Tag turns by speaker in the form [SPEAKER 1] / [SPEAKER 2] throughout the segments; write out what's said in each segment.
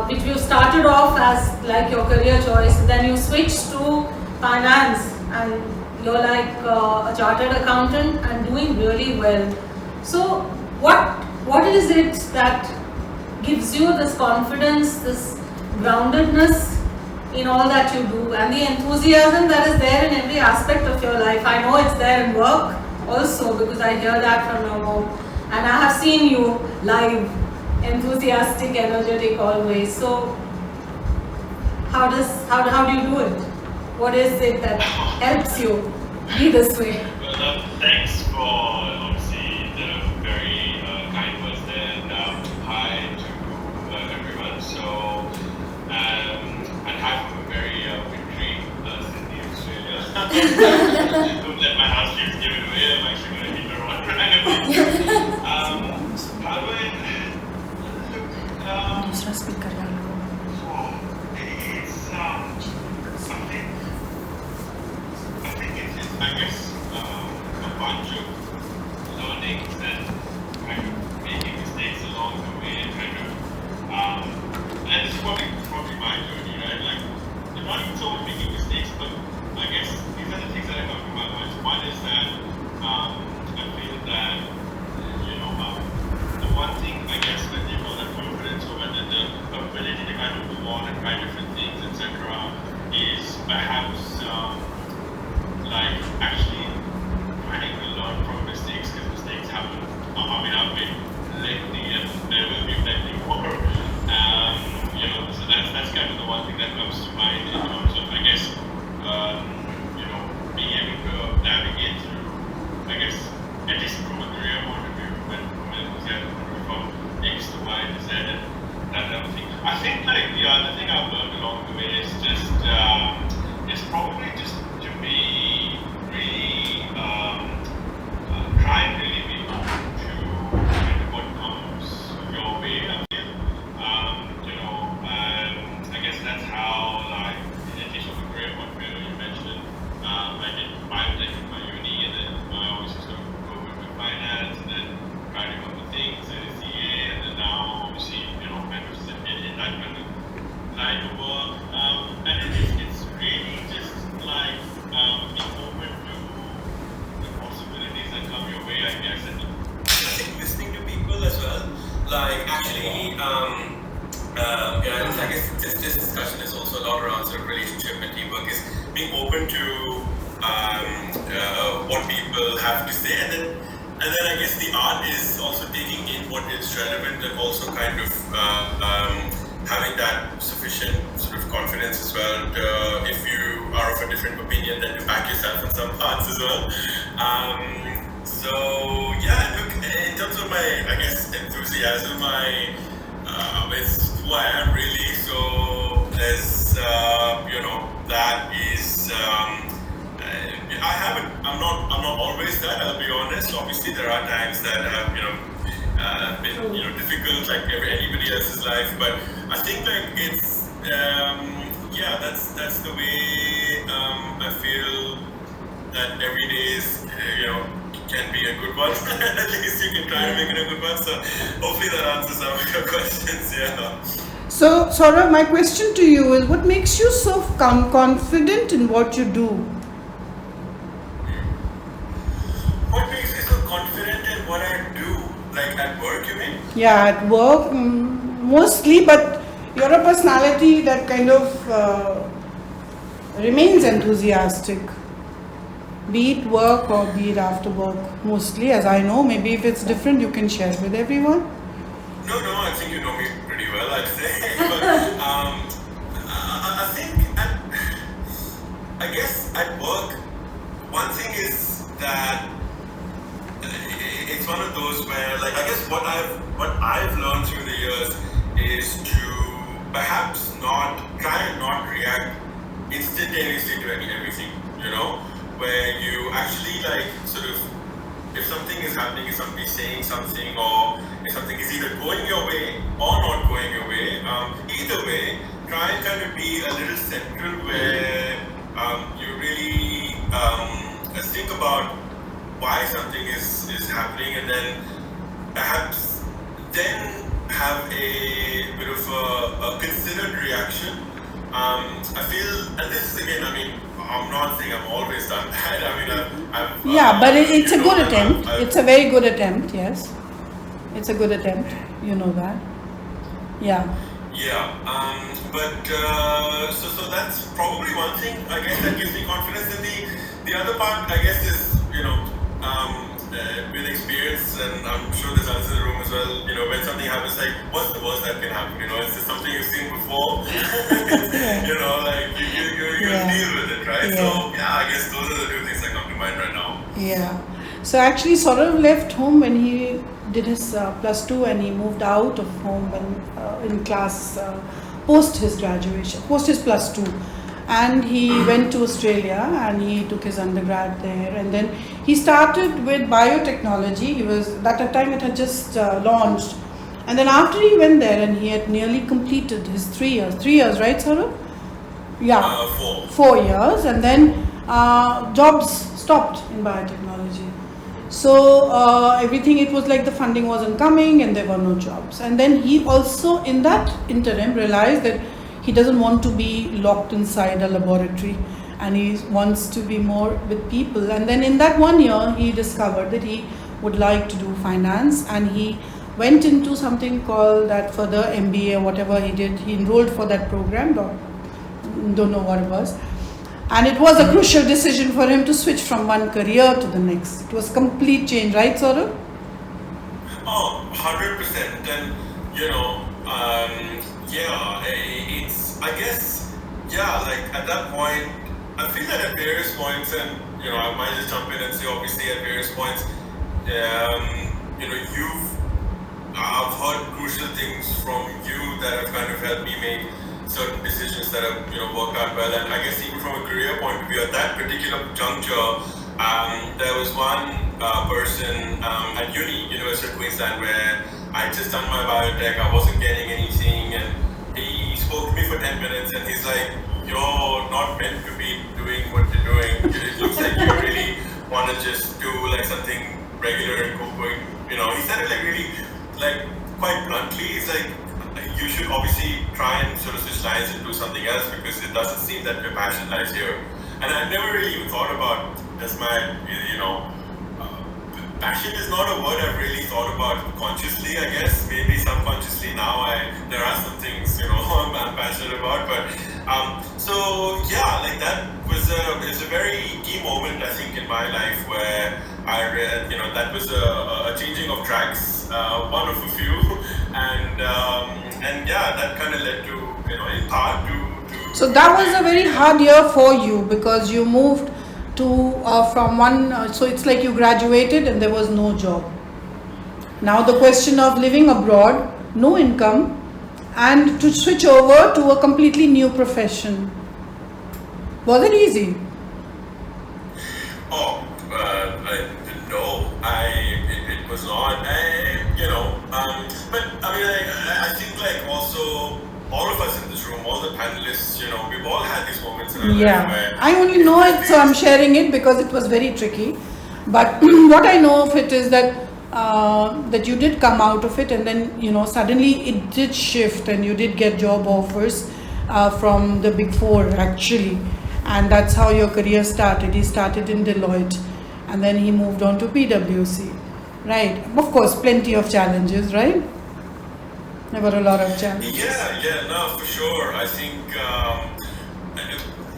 [SPEAKER 1] which you started off as like your career choice, then you switched to finance, and you're like a chartered accountant and doing really well. So what is it that gives you this confidence, this groundedness in all that you do, and the enthusiasm that is there in every aspect of your life? I know it's there in work also, because I hear that from your mom, and I have seen you live, enthusiastic, energetic always. So how do you do it? What is it that helps you be this way?
[SPEAKER 2] Well, thanks for obviously the very kind words there, and hi to everyone. So and hi from a very wintry Sydney, Australia. Don't let my house keep giving away. I'm actually going to hit the road right away. How do I look? It's something. I think it's I guess a bunch of learnings and kind of making mistakes along the way, and kind of and this is probably my journey, right? Like, I'm not even so much making mistakes, but I guess these are the things that I come to my mind. One is that I feel that the one thing, I guess, when you know that confidence or when the ability to kind of move on and try different things, etc., is perhaps like actually trying to learn from mistakes, because mistakes happen. I mean, I've made plenty and there will be plenty more. So that's kind of the one thing that comes to mind in terms of, I guess, being able to navigate through, I guess, at least from a career point of view, from X to Y to Z and that type of thing. I think like the other thing I've learned along the way is just it's probably just to be really try and really be open to what comes your way. I feel and I guess that's how, like, in addition to career point of view, you mentioned I did biotech in my uni, and then I obviously sort of go into finance, and then writing other things at CA, and then now obviously mentorship in that kind of line of work, and it's really just like being open to the possibilities that come your way, I guess. And I think listening to people as well, like actually I guess this discussion is also a lot around sort of relationship and teamwork, is being open to what people have to say, and then I guess the art is also taking in what is relevant, and also kind of having that sufficient sort of confidence as well to, if you are of a different opinion, then to back yourself in some parts as well. So yeah, look, in terms of my, I guess, enthusiasm, it's who I am really. So there's that is I'm not always that, I'll be honest. Obviously there are times that have been difficult, like anybody else's life, but I think like it's that's the way I feel that every day is can be a good one. At least you can try to make it a good one. So hopefully that answers some of your questions.
[SPEAKER 3] So Saurabh, my question to you is, what makes you so confident in what you do?
[SPEAKER 2] What makes me so confident in what I do? Like at work, you mean?
[SPEAKER 3] Yeah, at work mostly, but you're a personality that kind of remains enthusiastic, be it work or be it after work, mostly, as I know. Maybe if it's different, you can share with everyone.
[SPEAKER 2] No, I think you know me pretty well, I'd say. But I think, I guess at work, one thing is that it's one of those where, like, I guess what I've learned through the years is to perhaps try and not react instantaneously to everything, where you actually like sort of, if something is happening, if somebody's saying something, or if something is either going your way or not going your way, either way, try and kind of be a little central where you really think about why something is happening, and then perhaps then have a bit of a passion. I feel, and this is again, I mean, I'm not saying I've always done that. I mean, I've
[SPEAKER 3] Yeah, but it's a
[SPEAKER 2] you know,
[SPEAKER 3] good attempt.
[SPEAKER 2] I've-
[SPEAKER 3] It's a very good attempt, yes. It's a good attempt. You know that. Yeah.
[SPEAKER 2] Yeah, so that's probably one thing I guess that gives me confidence. And the other part I guess is with experience, and I'm sure there's others in the room as well. You know, when something happens, like what's the worst that can happen? You know, it's just something you've seen before. You know, like you deal with it, right?
[SPEAKER 3] Yeah.
[SPEAKER 2] So yeah, I guess those are the two things that come to mind right now.
[SPEAKER 3] Yeah. So actually, Saurav left home when he did his plus two, and he moved out of home when in class post his graduation, post his plus two, and he went to Australia and he took his undergrad there, and then he started with biotechnology. He was at that time it had just launched, and then after he went there and he had nearly completed his 3 years. 3 years, right, Saurav? Yeah. 4 years, and then jobs stopped in biotechnology. So everything, it was like the funding wasn't coming and there were no jobs. And then he also in that interim realized that he doesn't want to be locked inside a laboratory and he wants to be more with people. And then in that 1 year he discovered that he would like to do finance, and he went into something called that further MBA or whatever he did. He enrolled for that program, don't know what it was. And it was a crucial decision for him to switch from one career to the next. It was complete change, right, Saurav?
[SPEAKER 2] Oh, 100%. And, you know, yeah, it's, I guess, yeah, like at that point, I feel that at various points, and, you know, I might just jump in and say, obviously, at various points, you know, I've heard crucial things from you that have kind of helped me make certain decisions that have, you know, worked out well. And I guess even from a career point of view, at that particular juncture, there was one person at University of Queensland, where I just done my biotech, I wasn't getting anything, and he spoke to me for 10 minutes and he's like, you're not meant to be doing what you're doing. It looks like you really want to just do like something regular and going, you know, he said it like really, like quite bluntly. He's like, you should obviously try and sort of switch lines and do something else, because it doesn't seem that your passion lies here. And I've never really even thought about as my, you know, passion is not a word I've really thought about consciously. I guess maybe subconsciously now there are some things, you know, I'm passionate about. But so yeah, like that was a very key moment, I think, in my life, where I read, you know, that was a changing of tracks, one of a few, and yeah, that kind of led to, you know, in part to.
[SPEAKER 3] So that was a very hard year for you, because you moved to from one, so it's like you graduated and there was no job. Now the question of living abroad, no income, and to switch over to a completely new profession. Was it easy?
[SPEAKER 2] Oh, no, it was not. You know, but I mean, I think like also all of us in this room, all the panelists, you know, we've all had these moments in our life where
[SPEAKER 3] I only know it, so I'm sharing it because it was very tricky. But what I know of it is that that you did come out of it, and then, you know, suddenly it did shift and you did get job offers from the Big Four actually, and that's how your career started. He started in Deloitte and then he moved on to PwC, right? Of course, plenty of challenges, right? There were a lot of challenges.
[SPEAKER 2] Yeah, no, for sure. I think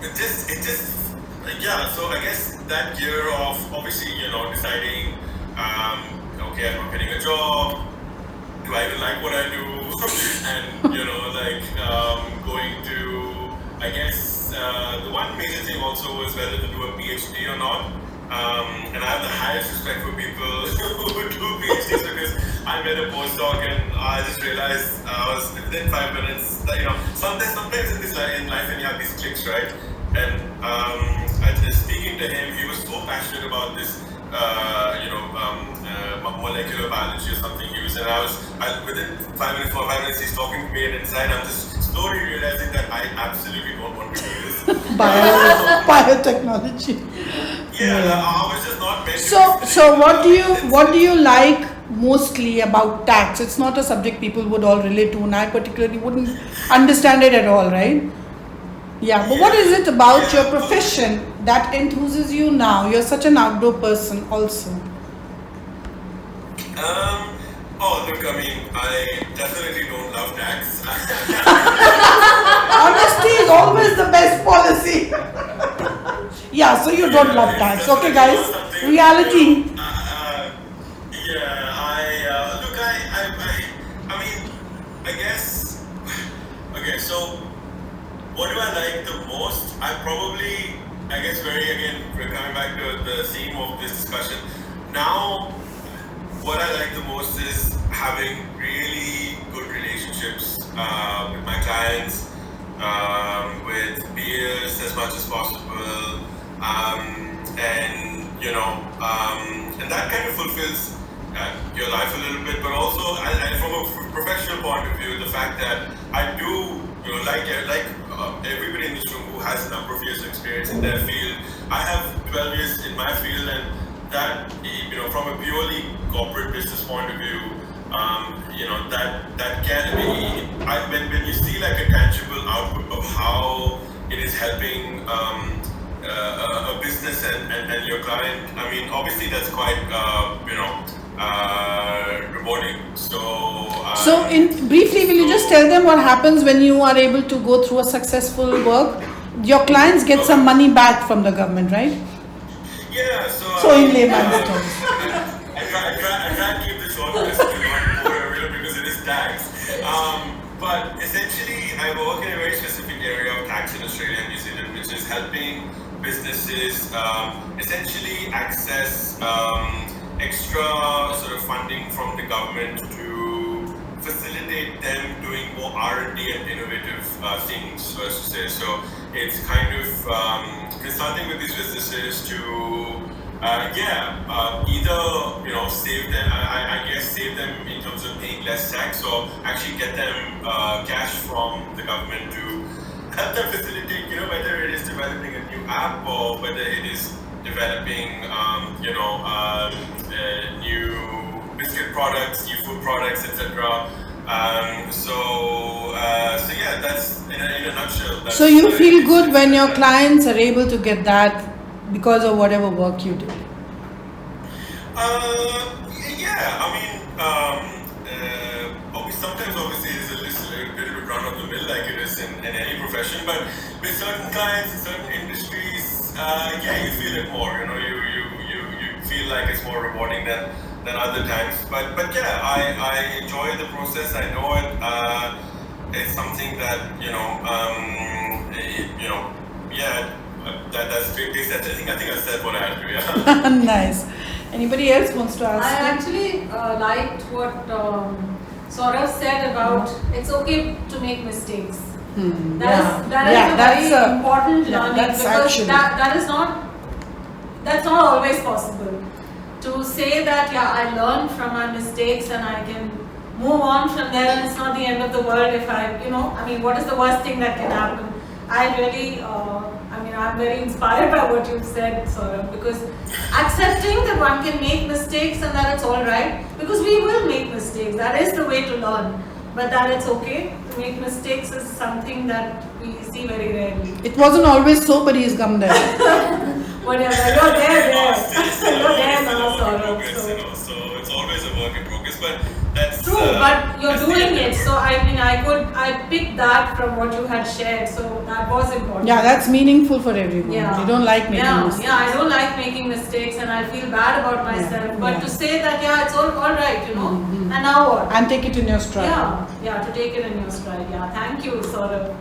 [SPEAKER 2] it just yeah. So I guess that year of obviously, you know, deciding, okay, I'm not getting a job. Do I even like what I do? And you know, like going to, I guess the one major thing also was whether to do a PhD or not. And I have the highest respect for people who do PhDs, because I met a postdoc and I just realized I was within 5 minutes that, you know, sometimes in life when you have these clicks, right? And I just speaking to him, he was so passionate about this, you know, molecular biology or something. Within 5 minutes, 4 or 5 minutes, he's talking to me, and inside I'm just slowly realizing that I absolutely don't want to do this.
[SPEAKER 3] Biotechnology.
[SPEAKER 2] Yeah, I was just not meant to.
[SPEAKER 3] So what do you like mostly about tax. It's not a subject people would all relate to, and I particularly wouldn't understand it at all, right? Yeah, but what is it about your profession that enthuses you now? You're such an outdoor person also.
[SPEAKER 2] Look, I mean, I definitely don't love tax.
[SPEAKER 3] Honesty is always the best policy. Yeah, so you don't love tax. Okay, guys, reality.
[SPEAKER 2] I mean, I guess, okay, so what do I like the most? I guess we're coming back to the theme of this discussion. Now, what I like the most is having really good relationships with my clients, with peers as much as possible, and that kind of fulfills your life a little bit. But also, and from a professional point of view, the fact that I do, like everybody in this room who has a number of years of experience in their field, I have 12 years in my field, and that, from a purely corporate business point of view, that can be, when you see like a tangible output of how it is helping a business and your client, I mean, obviously that's quite, rewarding. So,
[SPEAKER 3] Briefly, will you just tell them what happens when you are able to go through a successful work? Your clients get some money back from the government, right?
[SPEAKER 2] Yeah,
[SPEAKER 3] so in layman's terms.
[SPEAKER 2] I try to keep this short because it is tax. But essentially, I work in a very specific area of tax in Australia and New Zealand, which is helping businesses essentially access extra sort of funding from the government to facilitate them doing more R&D and innovative things, so as to say. So it's kind of consulting with these businesses to either save them, I guess save them in terms of paying less tax, or actually get them cash from the government to help them facilitate, whether it is developing a new app or whether it is developing new biscuit products, new food products, etc. So yeah, that's in a nutshell.
[SPEAKER 3] So you feel good when your clients are able to get that because of whatever work you do?
[SPEAKER 2] Yeah, I mean, sometimes obviously it's a little bit of a run of the mill like it is in any profession, but with certain clients in certain industries, you feel it more. You feel like it's more rewarding than other times. But yeah, I enjoy the process. I know it. It's something that that's big. I think I said what I had to. Yeah.
[SPEAKER 3] Nice. Anybody else wants to ask?
[SPEAKER 1] I actually liked what Saurav said about it's okay to make mistakes. That is a very important learning, because that's not always possible. To say that I learned from my mistakes and I can move on from there, and it's not the end of the world if what is the worst thing that can happen? I really, I'm very inspired by what you've said, Saurav, because accepting that one can make mistakes and that it's all right, because we will make mistakes, that is the way to learn, but that it's okay to make mistakes is something that we see very rarely.
[SPEAKER 3] It wasn't always so, but he's come there.
[SPEAKER 1] Whatever, you're there. You're there now, Saurav.
[SPEAKER 2] So it's always a work in progress, but that's
[SPEAKER 1] true, but you're doing it. So I picked that from what you had shared. So that was important.
[SPEAKER 3] Yeah, that's meaningful for everyone.
[SPEAKER 1] Yeah.
[SPEAKER 3] You don't like making mistakes.
[SPEAKER 1] Yeah, I don't like making mistakes, and I feel bad about myself. But to say that it's all right, and now what?
[SPEAKER 3] And take it in your stride.
[SPEAKER 1] Yeah, to take it in your stride. Yeah, thank you, Saurav.